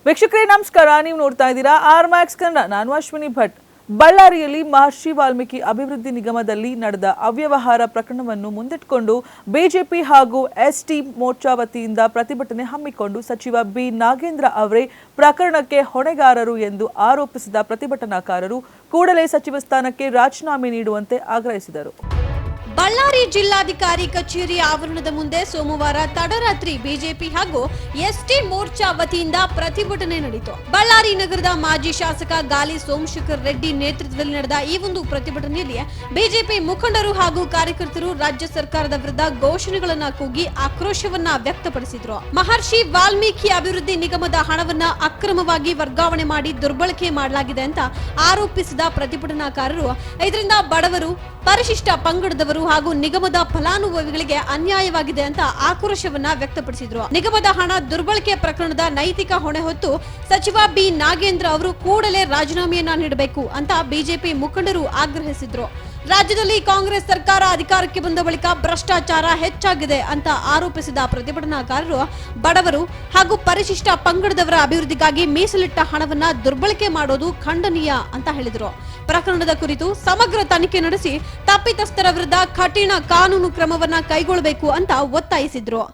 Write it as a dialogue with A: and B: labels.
A: ವೀಕ್ಷಕರೇ ನಮಸ್ಕಾರ. ನೀವು ನೋಡ್ತಾ ಇದ್ದೀರಾ ಆರ್ ಮ್ಯಾಕ್ಸ್ ಕನ್ನಡ. ನಾನು ಅಶ್ವಿನಿ ಭಟ್. ಬಳ್ಳಾರಿಯಲ್ಲಿ ಮಹರ್ಷಿ ವಾಲ್ಮೀಕಿ ಅಭಿವೃದ್ಧಿ ನಿಗಮದಲ್ಲಿ ನಡೆದ ಅವ್ಯವಹಾರ ಪ್ರಕರಣವನ್ನು ಮುಂದಿಟ್ಟುಕೊಂಡು ಬಿಜೆಪಿ ಹಾಗೂ ಎಸ್ಟಿ ಮೋರ್ಚಾ ವತಿಯಿಂದ ಪ್ರತಿಭಟನೆ ಹಮ್ಮಿಕೊಂಡು ಸಚಿವ ಬಿ ನಾಗೇಂದ್ರ ಅವರೇ ಪ್ರಕರಣಕ್ಕೆ ಹೊಣೆಗಾರರು ಎಂದು ಆರೋಪಿಸಿದ ಪ್ರತಿಭಟನಾಕಾರರು ಕೂಡಲೇ ಸಚಿವ ಸ್ಥಾನಕ್ಕೆ ರಾಜೀನಾಮೆ ನೀಡುವಂತೆ ಆಗ್ರಹಿಸಿದರು.
B: ಬಳ್ಳಾರಿ ಜಿಲ್ಲಾಧಿಕಾರಿ ಕಚೇರಿ ಆವರಣದ ಮುಂದೆ ಸೋಮವಾರ ತಡರಾತ್ರಿ ಬಿಜೆಪಿ ಹಾಗೂ ಎಸ್ಟಿ ಮೋರ್ಚಾ ವತಿಯಿಂದ ಪ್ರತಿಭಟನೆ ನಡೆಯಿತು. ಬಳ್ಳಾರಿ ನಗರದ ಮಾಜಿ ಶಾಸಕ ಗಾಲಿ ಸೋಮಶೇಖರ್ ರೆಡ್ಡಿ ನೇತೃತ್ವದಲ್ಲಿ ನಡೆದ ಈ ಒಂದು ಪ್ರತಿಭಟನೆಯಲ್ಲಿ ಬಿಜೆಪಿ ಮುಖಂಡರು ಹಾಗೂ ಕಾರ್ಯಕರ್ತರು ರಾಜ್ಯ ಸರ್ಕಾರದ ವಿರುದ್ಧ ಘೋಷಣೆಗಳನ್ನ ಕೂಗಿ ಆಕ್ರೋಶವನ್ನ ವ್ಯಕ್ತಪಡಿಸಿದ್ರು. ಮಹರ್ಷಿ ವಾಲ್ಮೀಕಿ ಅಭಿವೃದ್ಧಿ ನಿಗಮದ ಹಣವನ್ನ ಅಕ್ರಮವಾಗಿ ವರ್ಗಾವಣೆ ಮಾಡಿ ದುರ್ಬಳಕೆ ಮಾಡಲಾಗಿದೆ ಅಂತ ಆರೋಪಿಸಿದ ಪ್ರತಿಭಟನಾಕಾರರು ಇದರಿಂದ ಬಡವರು, ಪರಿಶಿಷ್ಟ ಪಂಗಡದವರು ಹಾಗೂ ನಿಗಮದ ಫಲಾನುಭವಿಗಳಿಗೆ ಅನ್ಯಾಯವಾಗಿದೆ ಅಂತ ಆಕ್ರೋಶವನ್ನ ವ್ಯಕ್ತಪಡಿಸಿದ್ರು. ನಿಗಮದ ಹಣ ದುರ್ಬಳಕೆ ಪ್ರಕರಣದ ನೈತಿಕ ಹೊಣೆ ಹೊತ್ತು ಸಚಿವ ಬಿ ನಾಗೇಂದ್ರ ಅವರು ಕೂಡಲೇ ರಾಜೀನಾಮೆಯನ್ನ ನೀಡಬೇಕು ಅಂತ ಬಿಜೆಪಿ ಮುಖಂಡರು ಆಗ್ರಹಿಸಿದ್ರು. ರಾಜ್ಯದಲ್ಲಿ ಕಾಂಗ್ರೆಸ್ ಸರ್ಕಾರ ಅಧಿಕಾರಕ್ಕೆ ಬಂದ ಬಳಿಕ ಭ್ರಷ್ಟಾಚಾರ ಹೆಚ್ಚಾಗಿದೆ ಅಂತ ಆರೋಪಿಸಿದ ಪ್ರತಿಭಟನಾಕಾರರು ಬಡವರು ಹಾಗೂ ಪರಿಶಿಷ್ಟ ಪಂಗಡದವರ ಅಭಿವೃದ್ಧಿಗಾಗಿ ಮೀಸಲಿಟ್ಟ ಹಣವನ್ನ ದುರ್ಬಳಕೆ ಮಾಡೋದು ಖಂಡನೀಯ ಅಂತ ಹೇಳಿದರು. ಪ್ರಕರಣದ ಕುರಿತು ಸಮಗ್ರ ತನಿಖೆ ನಡೆಸಿ ತಪ್ಪಿತಸ್ಥರ ವಿರುದ್ಧ ಕಠಿಣ ಕಾನೂನು ಕ್ರಮವನ್ನ ಕೈಗೊಳ್ಳಬೇಕು ಅಂತ ಒತ್ತಾಯಿಸಿದ್ರು.